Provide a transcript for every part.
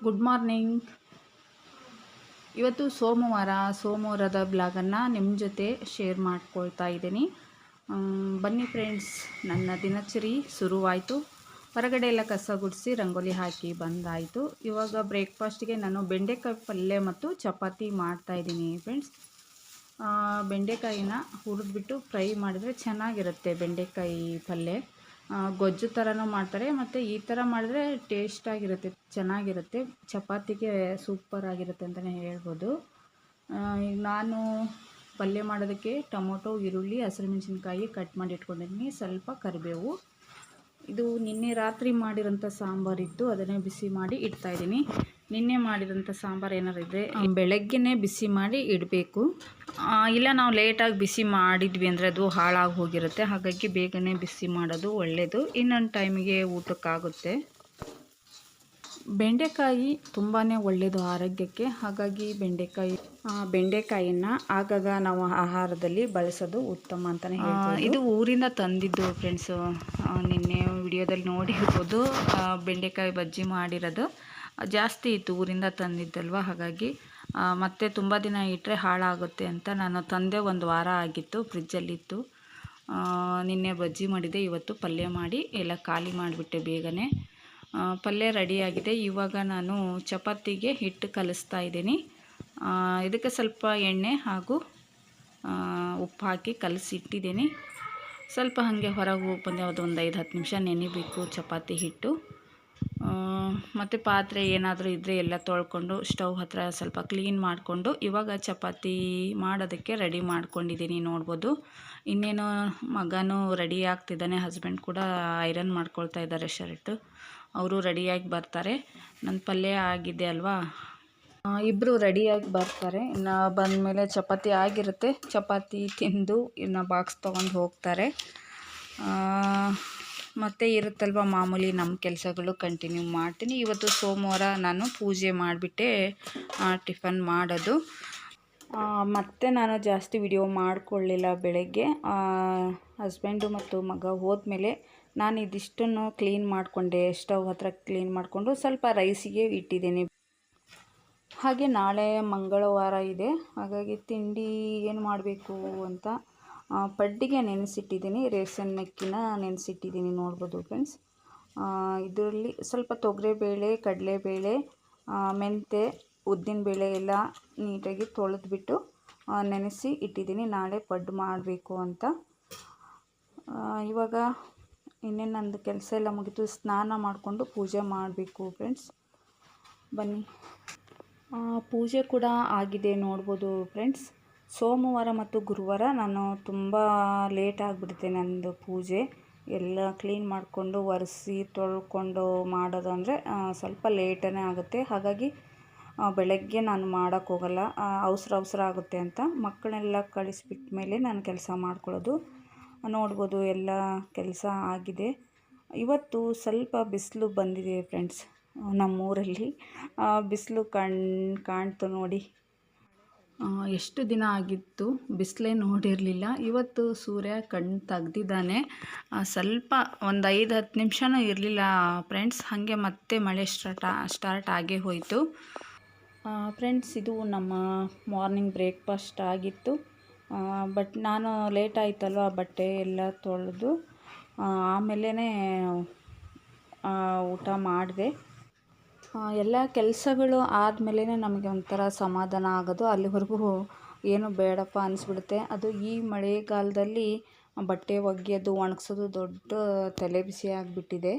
Good morning. ಇವತ್ತು ಸೋಮವಾರದ ಬ್ಲಾಗನ್ನು ನಿಮ್ಮ ಜೊತೆ ಶೇರ್ ಮಾಡ್ಕೊಳ್ತಾ ಇದ್ದೀನಿ. ಬನ್ನಿ ಫ್ರೆಂಡ್ಸ್, ನನ್ನ ದಿನಚರಿ ಶುರುವಾಯಿತು. ಹೊರಗಡೆ ಎಲ್ಲ ಕಸ ಗುಡಿಸಿ ರಂಗೋಲಿ ಹಾಕಿ ಬಂದಾಯಿತು. ಇವಾಗ ಬ್ರೇಕ್ಫಾಸ್ಟ್ಗೆ ನಾನು ಬೆಂಡೆಕಾಯಿ ಪಲ್ಯ ಮತ್ತು ಚಪಾತಿ ಮಾಡ್ತಾಯಿದ್ದೀನಿ ಫ್ರೆಂಡ್ಸ್. ಬೆಂಡೆಕಾಯಿನ ಹುರಿದ್ಬಿಟ್ಟು ಫ್ರೈ ಮಾಡಿದರೆ ಚೆನ್ನಾಗಿರುತ್ತೆ ಬೆಂಡೆಕಾಯಿ ಪಲ್ಯ. ಗೊಜ್ಜು ಥರನೂ ಮಾಡ್ತಾರೆ, ಮತ್ತು ಈ ಥರ ಮಾಡಿದ್ರೆ ಟೇಸ್ಟಾಗಿರುತ್ತೆ, ಚೆನ್ನಾಗಿರುತ್ತೆ. ಚಪಾತಿಗೆ ಸೂಪರಾಗಿರುತ್ತೆ ಅಂತಲೇ ಹೇಳ್ಬೋದು. ಈಗ ನಾನು ಪಲ್ಯ ಮಾಡೋದಕ್ಕೆ ಟೊಮೊಟೊ, ಈರುಳ್ಳಿ, ಹಸಿರುಮೆಣಸಿನ್ಕಾಯಿ ಕಟ್ ಮಾಡಿ ಇಟ್ಕೊಂಡಿದ್ದೀನಿ, ಸ್ವಲ್ಪ ಕರಿಬೇವು. ಇದು ನಿನ್ನೆ ರಾತ್ರಿ ಮಾಡಿರೋಂಥ ಸಾಂಬಾರಿತ್ತು, ಅದನ್ನೇ ಬಿಸಿ ಮಾಡಿ ಇಡ್ತಾಯಿದ್ದೀನಿ. ನಿನ್ನೆ ಮಾಡಿರೋಂಥ ಸಾಂಬಾರು ಏನಾರು ಇದ್ದರೆ ಬೆಳಗ್ಗೆನೇ ಬಿಸಿ ಮಾಡಿ ಇಡಬೇಕು. ಇಲ್ಲ ನಾವು ಲೇಟಾಗಿ ಬಿಸಿ ಮಾಡಿದ್ವಿ ಅಂದರೆ ಅದು ಹಾಳಾಗಿ ಹೋಗಿರುತ್ತೆ. ಹಾಗಾಗಿ ಬೇಗನೆ ಬಿಸಿ ಮಾಡೋದು ಒಳ್ಳೆಯದು, ಇನ್ನೊಂದು ಟೈಮಿಗೆ ಊಟಕ್ಕಾಗುತ್ತೆ. ಬೆಂಡೆಕಾಯಿ ತುಂಬಾ ಒಳ್ಳೆಯದು ಆರೋಗ್ಯಕ್ಕೆ. ಹಾಗಾಗಿ ಬೆಂಡೆಕಾಯಿಯನ್ನು ಆಗಾಗ ನಾವು ಆಹಾರದಲ್ಲಿ ಬಳಸೋದು ಉತ್ತಮ ಅಂತಲೇ ಹೇಳ್ಬೋದು. ಇದು ಊರಿಂದ ತಂದಿದ್ದು ಫ್ರೆಂಡ್ಸು, ನಿನ್ನೆ ವಿಡಿಯೋದಲ್ಲಿ ನೋಡಿರ್ಬೋದು. ಬೆಂಡೆಕಾಯಿ ಬಜ್ಜಿ ಮಾಡಿರೋದು ಜಾಸ್ತಿ ಇತ್ತು, ಊರಿಂದ ತಂದಿದ್ದಲ್ವ. ಹಾಗಾಗಿ ಮತ್ತೆ ತುಂಬ ದಿನ ಇಟ್ಟರೆ ಹಾಳಾಗುತ್ತೆ ಅಂತ ನಾನು ತಂದೆ. ಒಂದು ವಾರ ಆಗಿತ್ತು, ಫ್ರಿಜ್ಜಲ್ಲಿತ್ತು. ನಿನ್ನೆ ಬಜ್ಜಿ ಮಾಡಿದೆ, ಇವತ್ತು ಪಲ್ಯ ಮಾಡಿ ಎಲ್ಲ ಖಾಲಿ ಮಾಡಿಬಿಟ್ಟೆ ಬೇಗನೆ. ಪಲ್ಯ ರೆಡಿಯಾಗಿದೆ. ಇವಾಗ ನಾನು ಚಪಾತಿಗೆ ಹಿಟ್ಟು ಕಲಿಸ್ತಾ ಇದ್ದೀನಿ. ಇದಕ್ಕೆ ಸ್ವಲ್ಪ ಎಣ್ಣೆ ಹಾಗೂ ಉಪ್ಪು ಹಾಕಿ ಕಲಸಿಟ್ಟಿದ್ದೀನಿ. ಸ್ವಲ್ಪ ಹಾಗೆ ಹೊರಗೆ ಬಂದೆ, ಒಂದು 5-10 ನಿಮಿಷ ನೆನಿಬೇಕು ಚಪಾತಿ ಹಿಟ್ಟು. ಮತ್ತು ಪಾತ್ರೆ ಏನಾದರೂ ಇದ್ದರೆ ಎಲ್ಲ ತೊಳ್ಕೊಂಡು ಸ್ಟವ್ ಹತ್ತಿರ ಸ್ವಲ್ಪ ಕ್ಲೀನ್ ಮಾಡಿಕೊಂಡು ಇವಾಗ ಚಪಾತಿ ಮಾಡೋದಕ್ಕೆ ರೆಡಿ ಮಾಡ್ಕೊಂಡಿದ್ದೀನಿ. ನೋಡ್ಬೋದು, ಇನ್ನೇನು ಮಗನೂ ರೆಡಿ ಆಗ್ತಿದ್ದಾನೆ. ಹಸ್ಬೆಂಡ್ ಕೂಡ ಐರನ್ ಮಾಡ್ಕೊಳ್ತಾ ಇದ್ದಾರೆ ಶರ್ಟು. ಅವರು ರೆಡಿಯಾಗಿ ಬರ್ತಾರೆ. ನನ್ನ ಪಲ್ಯ ಆಗಿದೆ ಅಲ್ವಾ, ಇಬ್ಬರು ರೆಡಿಯಾಗಿ ಬರ್ತಾರೆ. ಇನ್ನು ಬಂದಮೇಲೆ ಚಪಾತಿ ಆಗಿರುತ್ತೆ, ಚಪಾತಿ ತಿಂದು ಇನ್ನು ಬಾಕ್ಸ್ ತೊಗೊಂಡು ಹೋಗ್ತಾರೆ. ಮತ್ತು ಇರುತ್ತಲ್ವ ಮಾಮೂಲಿ ನಮ್ಮ ಕೆಲಸಗಳು ಕಂಟಿನ್ಯೂ ಮಾಡ್ತೀನಿ. ಇವತ್ತು ಸೋಮವಾರ ನಾನು ಪೂಜೆ ಮಾಡಿಬಿಟ್ಟೆ ಟಿಫನ್ ಮಾಡೋದು. ಮತ್ತು ನಾನು ಜಾಸ್ತಿ ವಿಡಿಯೋ ಮಾಡಿಕೊಳ್ಳಿಲ್ಲ. ಬೆಳಗ್ಗೆ ಹಸ್ಬೆಂಡು ಮತ್ತು ಮಗ ಹೋದ್ಮೇಲೆ ನಾನು ಇದಿಷ್ಟನ್ನು ಕ್ಲೀನ್ ಮಾಡಿಕೊಂಡೆ. ಸ್ಟವ್ ಹತ್ರ ಕ್ಲೀನ್ ಮಾಡಿಕೊಂಡು ಸ್ವಲ್ಪ ರೈಸಿಗೆ ಇಟ್ಟಿದ್ದೀನಿ. ಹಾಗೆ ನಾಳೆ ಮಂಗಳವಾರ ಇದೆ, ಹಾಗಾಗಿ ತಿಂಡಿ ಏನು ಮಾಡಬೇಕು ಅಂತ ಪಡ್ಡಿಗೆ ನೆನೆಸಿಟ್ಟಿದ್ದೀನಿ. ರೇಷನ್ ಅಕ್ಕಿನ ನೆನೆಸಿಟ್ಟಿದ್ದೀನಿ, ನೋಡ್ಬೋದು ಫ್ರೆಂಡ್ಸ್. ಇದರಲ್ಲಿ ಸ್ವಲ್ಪ ತೊಗರಿಬೇಳೆ, ಕಡಲೆಬೇಳೆ, ಮೆಂತೆ, ಉದ್ದಿನಬೇಳೆ ಎಲ್ಲ ನೀಟಾಗಿ ತೊಳೆದ್ಬಿಟ್ಟು ನೆನೆಸಿ ಇಟ್ಟಿದ್ದೀನಿ, ನಾಳೆ ಪಡ್ಡು ಮಾಡಬೇಕು ಅಂತ. ಇವಾಗ ಇನ್ನೇನು ನಂದು ಕೆಲಸ ಎಲ್ಲ ಮುಗಿತು, ಸ್ನಾನ ಮಾಡಿಕೊಂಡು ಪೂಜೆ ಮಾಡಬೇಕು ಫ್ರೆಂಡ್ಸ್. ಬನ್ನಿ. ಪೂಜೆ ಕೂಡ ಆಗಿದೆ, ನೋಡ್ಬೋದು ಫ್ರೆಂಡ್ಸ್. ಸೋಮವಾರ ಮತ್ತು ಗುರುವಾರ ನಾನು ತುಂಬ ಲೇಟ್ ಆಗಿಬಿಡುತ್ತೆ ನನ್ನದು ಪೂಜೆ ಎಲ್ಲ ಕ್ಲೀನ್ ಮಾಡಿಕೊಂಡು ಒರೆಸಿ ತೊಳ್ಕೊಂಡು ಮಾಡೋದು ಅಂದರೆ ಸ್ವಲ್ಪ ಲೇಟೇ ಆಗುತ್ತೆ. ಹಾಗಾಗಿ ಬೆಳಗ್ಗೆ ನಾನು ಮಾಡೋಕ್ಕೋಗಲ್ಲ, ಅವಸರ ಆಗುತ್ತೆ ಅಂತ. ಮಕ್ಕಳನ್ನೆಲ್ಲ ಕಳಿಸ್ಬಿಟ್ಟ ಮೇಲೆ ನಾನು ಕೆಲಸ ಮಾಡ್ಕೊಳ್ಳೋದು. ನೋಡ್ಬೋದು, ಎಲ್ಲ ಕೆಲಸ ಆಗಿದೆ. ಇವತ್ತು ಸ್ವಲ್ಪ ಬಿಸಿಲು ಬಂದಿದೆ ಫ್ರೆಂಡ್ಸ್. ನಮ್ಮೂರಲ್ಲಿ ಬಿಸಿಲು ಕಾಣ್ತು ನೋಡಿ. ಎಷ್ಟು ದಿನ ಆಗಿತ್ತು ಬಿಸಿಲೇ ನೋಡಿರಲಿಲ್ಲ. ಇವತ್ತು ಸೂರ್ಯ ಕಣ್ಣು ತೆಗ್ದಿದ್ದಾನೆ. ಸ್ವಲ್ಪ ಒಂದು 5-10 ನಿಮಿಷನೂ ಇರಲಿಲ್ಲ ಫ್ರೆಂಡ್ಸ್, ಹಾಗೆ ಮತ್ತೆ ಮಳೆ ಸ್ಟಾರ್ಟ್ ಆಗೇ ಹೋಯಿತು ಫ್ರೆಂಡ್ಸ್. ಇದು ನಮ್ಮ ಮಾರ್ನಿಂಗ್ ಬ್ರೇಕ್ಫಾಸ್ಟ್ ಆಗಿತ್ತು. ಬಟ್ ನಾನು ಲೇಟ್ ಆಯಿತಲ್ವ, ಬಟ್ಟೆ ಎಲ್ಲ ತೊಳೆದು ಆಮೇಲೆ ಊಟ ಮಾಡಿದೆ. ಎಲ್ಲ ಕೆಲಸಗಳು ಆದಮೇಲೆ ನಮಗೆ ಒಂಥರ ಸಮಾಧಾನ ಆಗೋದು. ಅಲ್ಲಿವರೆಗೂ ಏನು ಬೇಡಪ್ಪ ಅನಿಸ್ಬಿಡುತ್ತೆ. ಅದು ಈ ಮಳೆಗಾಲದಲ್ಲಿ ಬಟ್ಟೆ ಒಗೆಯೋದು, ಒಣಗಿಸೋದು ದೊಡ್ಡ ತಲೆ ಬಿಸಿ ಆಗಿಬಿಟ್ಟಿದೆ.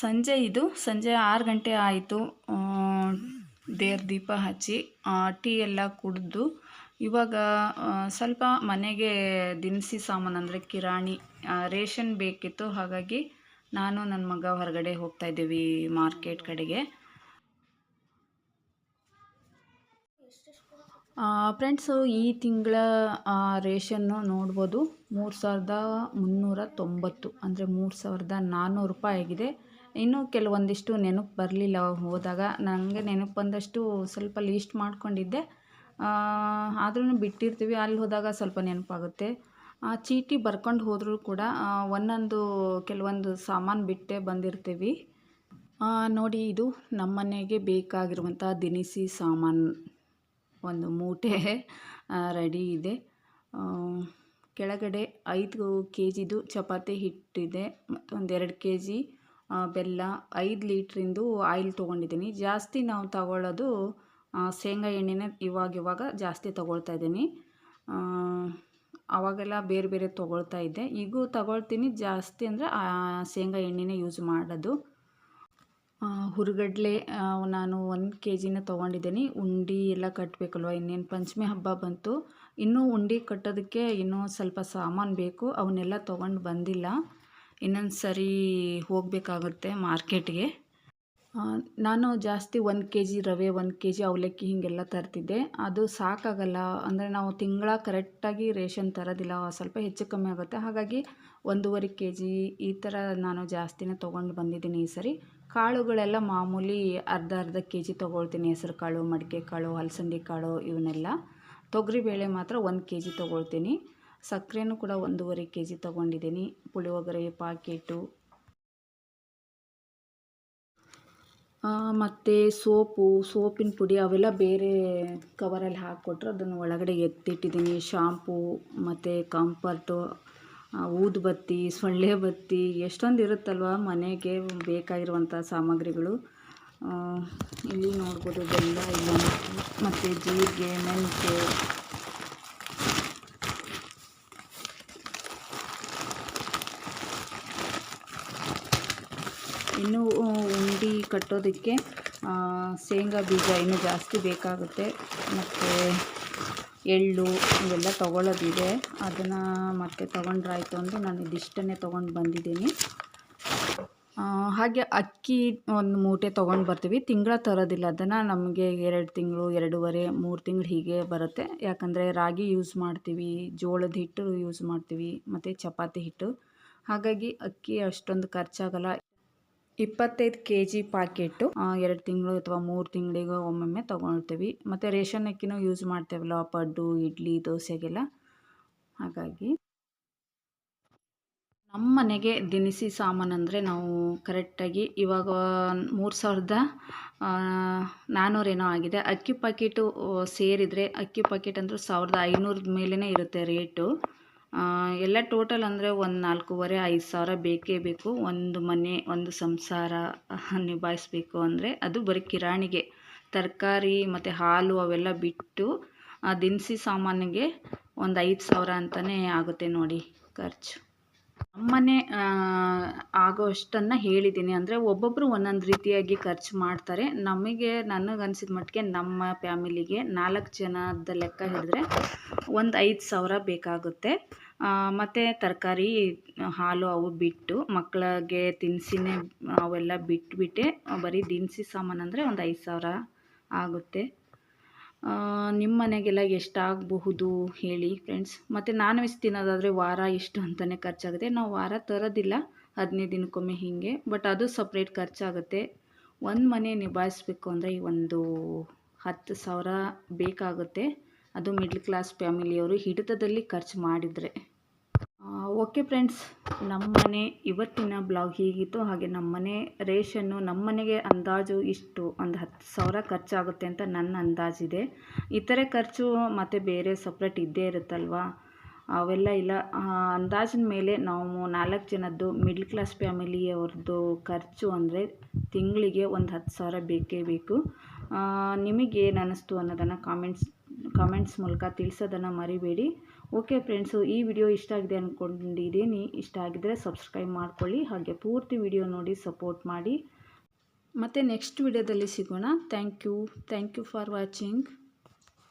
ಸಂಜೆ 6 ಗಂಟೆ ಆಯಿತು. ದೇವ್ರ ದೀಪ ಹಚ್ಚಿ ಟೀ ಎಲ್ಲ ಕುಡಿದು ಇವಾಗ ಸ್ವಲ್ಪ ಮನೆಗೆ ದಿನಸಿ ಸಾಮಾನು ಅಂದರೆ ಕಿರಾಣಿ ರೇಷನ್ ಬೇಕಿತ್ತು. ಹಾಗಾಗಿ ನಾನು ನನ್ನ ಮಗ ಹೊರಗಡೆ ಹೋಗ್ತಾ ಇದ್ದೀವಿ ಮಾರ್ಕೆಟ್ ಕಡೆಗೆ. ಫ್ರೆಂಡ್ಸು, ಈ ತಿಂಗಳ ರೇಷನ್ನು ನೋಡ್ಬೋದು 3,390 ಅಂದರೆ 3,400 ರೂಪಾಯಿ ಆಗಿದೆ. ಇನ್ನೂ ಕೆಲವೊಂದಿಷ್ಟು ನೆನಪು ಬರಲಿಲ್ಲ ಹೋದಾಗ. ನನಗೆ ನೆನಪು ಬಂದಷ್ಟು ಸ್ವಲ್ಪ ಲೀಸ್ಟ್ ಮಾಡ್ಕೊಂಡಿದ್ದೆ, ಆದ್ರೂ ಬಿಟ್ಟಿರ್ತೀವಿ. ಅಲ್ಲಿ ಹೋದಾಗ ಸ್ವಲ್ಪ ನೆನಪಾಗುತ್ತೆ. ಚೀಟಿ ಬರ್ಕೊಂಡು ಹೋದರೂ ಕೂಡ ಕೆಲವೊಂದು ಸಾಮಾನು ಬಿಟ್ಟೇ ಬಂದಿರ್ತೀವಿ. ನೋಡಿ, ಇದು ನಮ್ಮನೆಗೆ ಬೇಕಾಗಿರುವಂಥ ದಿನಸಿ ಸಾಮಾನು ಒಂದು ಮೂಟೆ ರೆಡಿ ಇದೆ. ಕೆಳಗಡೆ 5 ಕೆ ಜಿದು ಚಪಾತಿ ಹಿಟ್ಟಿದೆ ಮತ್ತು ಒಂದು 2 ಕೆ ಜಿ ಬೆಲ್ಲ, 5 ಲೀಟ್ರಿಂದು ಆಯಿಲ್ ತೊಗೊಂಡಿದ್ದೀನಿ. ಜಾಸ್ತಿ ನಾವು ತಗೊಳ್ಳೋದು ಶೇಂಗಾ ಎಣ್ಣೆನೇ ಇವಾಗ ಜಾಸ್ತಿ ತೊಗೊಳ್ತಾ ಇದ್ದೀನಿ. ಆವಾಗೆಲ್ಲ ಬೇರೆ ಬೇರೆ ತೊಗೊಳ್ತಾ ಇದ್ದೆ, ಈಗೂ ತಗೊಳ್ತೀನಿ. ಜಾಸ್ತಿ ಅಂದರೆ ಶೇಂಗಾ ಎಣ್ಣೆನೇ ಯೂಸ್ ಮಾಡೋದು. ಹುರುಗಡ್ಲೆ ನಾನು 1 ಕೆ ಜಿನ ತೊಗೊಂಡಿದ್ದೀನಿ. ಉಂಡೆ ಎಲ್ಲ ಕಟ್ಟಬೇಕಲ್ವ, ಇನ್ನೇನು ಪಂಚಮಿ ಹಬ್ಬ ಬಂತು. ಇನ್ನೂ ಉಂಡೆ ಕಟ್ಟೋದಕ್ಕೆ ಇನ್ನೂ ಸ್ವಲ್ಪ ಸಾಮಾನು ಬೇಕು, ಅವನ್ನೆಲ್ಲ ತೊಗೊಂಡು ಬಂದಿಲ್ಲ. ಇನ್ನೊಂದು ಸರಿ ಹೋಗಬೇಕಾಗುತ್ತೆ ಮಾರ್ಕೆಟ್ಗೆ. ನಾನು ಜಾಸ್ತಿ 1 ಕೆ ಜಿ ರವೆ, 1 ಕೆ ಜಿ ಅವಲಕ್ಕಿ ಹೀಗೆಲ್ಲ ತರ್ತಿದ್ದೆ. ಅದು ಸಾಕಾಗಲ್ಲ, ಅಂದರೆ ನಾವು ತಿಂಗಳ ಕರೆಕ್ಟಾಗಿ ರೇಷನ್ ತರೋದಿಲ್ಲ, ಸ್ವಲ್ಪ ಹೆಚ್ಚು ಕಮ್ಮಿ ಆಗುತ್ತೆ. ಹಾಗಾಗಿ 1.5 ಕೆ ಜಿ ಈ ಥರ ನಾನು ಜಾಸ್ತಿನೇ ತೊಗೊಂಡು ಬಂದಿದ್ದೀನಿ ಈ ಸರಿ. ಕಾಳುಗಳೆಲ್ಲ ಮಾಮೂಲಿ ಅರ್ಧ ಕೆ ಜಿ ತೊಗೊಳ್ತೀನಿ. ಹೆಸರು ಕಾಳು, ಮಡಿಕೆ ಕಾಳು, ಹಲಸಂದಿ ಕಾಳು ಇವನ್ನೆಲ್ಲ. ತೊಗರಿಬೇಳೆ ಮಾತ್ರ 1 ಕೆ ಜಿ ತೊಗೊಳ್ತೀನಿ. ಸಕ್ಕರೆನೂ ಕೂಡ 1.5 ಕೆ ಜಿ ತೊಗೊಂಡಿದ್ದೀನಿ. ಪುಳಿಯೋಗರೆ ಪಾಕೆಟು ಮತ್ತು ಸೋಪಿನ ಪುಡಿ ಅವೆಲ್ಲ ಬೇರೆ ಕವರಲ್ಲಿ ಹಾಕ್ಕೊಟ್ರು, ಅದನ್ನು ಒಳಗಡೆ ಎತ್ತಿಟ್ಟಿದ್ದೀನಿ. ಶಾಂಪೂ ಮತ್ತು ಕಂಫರ್ಟು, ಊದುಬತ್ತಿ, ಸೊಳ್ಳೆ ಬತ್ತಿ, ಎಷ್ಟೊಂದು ಇರುತ್ತಲ್ವ ಮನೆಗೆ ಬೇಕಾಗಿರುವಂಥ ಸಾಮಗ್ರಿಗಳು. ಇಲ್ಲಿ ನೋಡ್ಬೋದು ಬೆಲ್ಲ ಇಲ್ಲ, ಮತ್ತು ಜೀರಿಗೆ, ಮೆಂತ್ಯ, ಇನ್ನೂ ಉಂಡೆ ಕಟ್ಟೋದಕ್ಕೆ ಶೇಂಗಾ ಬೀಜ ಇನ್ನೂ ಜಾಸ್ತಿ ಬೇಕಾಗುತ್ತೆ. ಮತ್ತು ಎಳ್ಳು ಇವೆಲ್ಲ ತೊಗೊಳ್ಳೋದಿದೆ, ಅದನ್ನು ಮತ್ತೆ ತೊಗೊಂಡ್ರಾಯ್ತು ಅಂದು ನಾನು ಇದಿಷ್ಟನ್ನೇ ತೊಗೊಂಡು ಬಂದಿದ್ದೀನಿ. ಹಾಗೆ ಅಕ್ಕಿ 1 ಮೂಟೆ ತೊಗೊಂಡು ಬರ್ತೀವಿ. ತಿಂಗಳ ತರೋದಿಲ್ಲ ಅದನ್ನು, ನಮಗೆ 2 ತಿಂಗಳು, 2.5, 3 ತಿಂಗಳು ಹೀಗೆ ಬರುತ್ತೆ. ಯಾಕಂದರೆ ರಾಗಿ ಯೂಸ್ ಮಾಡ್ತೀವಿ, ಜೋಳದ ಹಿಟ್ಟು ಯೂಸ್ ಮಾಡ್ತೀವಿ, ಮತ್ತು ಚಪಾತಿ ಹಿಟ್ಟು. ಹಾಗಾಗಿ ಅಕ್ಕಿ ಅಷ್ಟೊಂದು ಖರ್ಚಾಗಲ್ಲ. 25 ಕೆ ಜಿ ಪ್ಯಾಕೆಟು 2 ತಿಂಗಳು ಅಥವಾ 3 ತಿಂಗಳಿಗೆ ಒಮ್ಮೊಮ್ಮೆ ತೊಗೊಳ್ತೀವಿ. ಮತ್ತು ರೇಷನ್ ಅಕ್ಕಿನೂ ಯೂಸ್ ಮಾಡ್ತೇವಲ್ಲ ಪಡ್ಡು, ಇಡ್ಲಿ, ದೋಸೆಗೆಲ್ಲ. ಹಾಗಾಗಿ ನಮ್ಮ ಮನೆಗೆ ದಿನಸಿ ಸಾಮಾನು ಅಂದರೆ ನಾವು ಕರೆಕ್ಟಾಗಿ ಇವಾಗ 3,400 ಏನೋ ಆಗಿದೆ. ಅಕ್ಕಿ ಪ್ಯಾಕೆಟು ಸೇರಿದರೆ ಅಕ್ಕಿ ಪ್ಯಾಕೆಟ್ ಅಂದರೆ 1,500 ಮೇಲೇ ಇರುತ್ತೆ ರೇಟು. ಎಲ್ಲ ಟೋಟಲ್ ಅಂದರೆ ಒಂದು 4,500-5,000 ಬೇಕೇ ಬೇಕು. ಒಂದು ಮನೆ, ಒಂದು ಸಂಸಾರ ನಿಭಾಯಿಸಬೇಕು ಅಂದರೆ. ಅದು ಬರೀ ಕಿರಾಣಿಗೆ, ತರಕಾರಿ ಮತ್ತು ಹಾಲು ಅವೆಲ್ಲ ಬಿಟ್ಟು ದಿನಸಿ ಸಾಮಾನಿಗೆ ಒಂದು 5,000 ಅಂತಲೇ ಆಗುತ್ತೆ ನೋಡಿ ಖರ್ಚು. ನಮ್ಮನೆ ಆಗೋ ಅಷ್ಟನ್ನು ಹೇಳಿದ್ದೀನಿ. ಅಂದರೆ ಒಬ್ಬೊಬ್ಬರು ಒಂದೊಂದು ರೀತಿಯಾಗಿ ಖರ್ಚು ಮಾಡ್ತಾರೆ. ನನಗನ್ಸಿದ ಮಟ್ಟಿಗೆ ನಮ್ಮ ಫ್ಯಾಮಿಲಿಗೆ 4 ಜನದ ಲೆಕ್ಕ ಹಿಡಿದ್ರೆ ಒಂದು 5,000 ಬೇಕಾಗುತ್ತೆ. ಮತ್ತು ತರಕಾರಿ, ಹಾಲು ಅವು ಬಿಟ್ಟು, ಮಕ್ಕಳಿಗೆ ತಿನಿಸಿನೇ ಅವೆಲ್ಲ ಬಿಟ್ಟುಬಿಟ್ಟೆ ಬರೀ ದಿನಸಿ ಸಾಮಾನು ಅಂದರೆ ಒಂದು 5,000 ಆಗುತ್ತೆ. ನಿಮ್ಮ ಮನೆಗೆಲ್ಲ ಎಷ್ಟಾಗಬಹುದು ಹೇಳಿ ಫ್ರೆಂಡ್ಸ್. ಮತ್ತು ನಾನ್ ವೆಜ್ ತಿನ್ನೋದಾದರೆ ವಾರ ಇಷ್ಟು ಅಂತಲೇ ಖರ್ಚಾಗುತ್ತೆ. ನಾವು ವಾರ ತರೋದಿಲ್ಲ, 15 ದಿನಕ್ಕೊಮ್ಮೆ ಹೀಗೆ. ಬಟ್ ಅದು ಸಪ್ರೇಟ್ ಖರ್ಚಾಗುತ್ತೆ. ಒಂದು ಮನೆ ನಿಭಾಯಿಸ್ಬೇಕು ಅಂದರೆ ಒಂದು 10,000 ಬೇಕಾಗುತ್ತೆ. ಅದು ಮಿಡ್ಲ್ ಕ್ಲಾಸ್ ಫ್ಯಾಮಿಲಿಯವರು ಹಿಡಿತದಲ್ಲಿ ಖರ್ಚು ಮಾಡಿದರೆ. ಓಕೆ ಫ್ರೆಂಡ್ಸ್, ನಮ್ಮನೆ ಇವತ್ತಿನ ಬ್ಲಾಗ್ ಹೀಗಿತ್ತು. ಹಾಗೆ ನಮ್ಮನೆ ರೇಷನ್ನು ನಮ್ಮನೆಗೆ ಅಂದಾಜು ಇಷ್ಟು ಒಂದು 10,000 ಖರ್ಚಾಗುತ್ತೆ ಅಂತ ನನ್ನ ಅಂದಾಜಿದೆ. ಇತರೆ ಖರ್ಚು ಮತ್ತು ಬೇರೆ ಸಪ್ರೇಟ್ ಇದ್ದೇ ಇರುತ್ತಲ್ವ, ಅವೆಲ್ಲ ಇಲ್ಲ. ಅಂದಾಜಿನ ಮೇಲೆ ನಾವು 4 ಜನದ್ದು ಮಿಡ್ಲ್ ಕ್ಲಾಸ್ ಫ್ಯಾಮಿಲಿಯವ್ರದ್ದು ಖರ್ಚು ಅಂದರೆ ತಿಂಗಳಿಗೆ ಒಂದು 10,000 ಬೇಕೇ ಬೇಕು. ನಿಮಗೇನು ಅನ್ನಿಸ್ತು ಅನ್ನೋದನ್ನು ಕಾಮೆಂಟ್ಸ್ ಮೂಲಕ ತಿಳಿಸೋದನ್ನು ಮರಿಬೇಡಿ. ಓಕೆ ಫ್ರೆಂಡ್ಸು, ಈ ವಿಡಿಯೋ ಇಷ್ಟ ಆಗಿದೆ ಅಂದ್ಕೊಂಡಿದ್ದೀನಿ. ಇಷ್ಟ ಆಗಿದ್ದರೆ ಸಬ್ಸ್ಕ್ರೈಬ್ ಮಾಡ್ಕೊಳ್ಳಿ, ಹಾಗೆ ಪೂರ್ತಿ ವಿಡಿಯೋ ನೋಡಿ ಸಪೋರ್ಟ್ ಮಾಡಿ. ಮತ್ತು ನೆಕ್ಸ್ಟ್ ವಿಡಿಯೋದಲ್ಲಿ ಸಿಗೋಣ. Thank you for watching.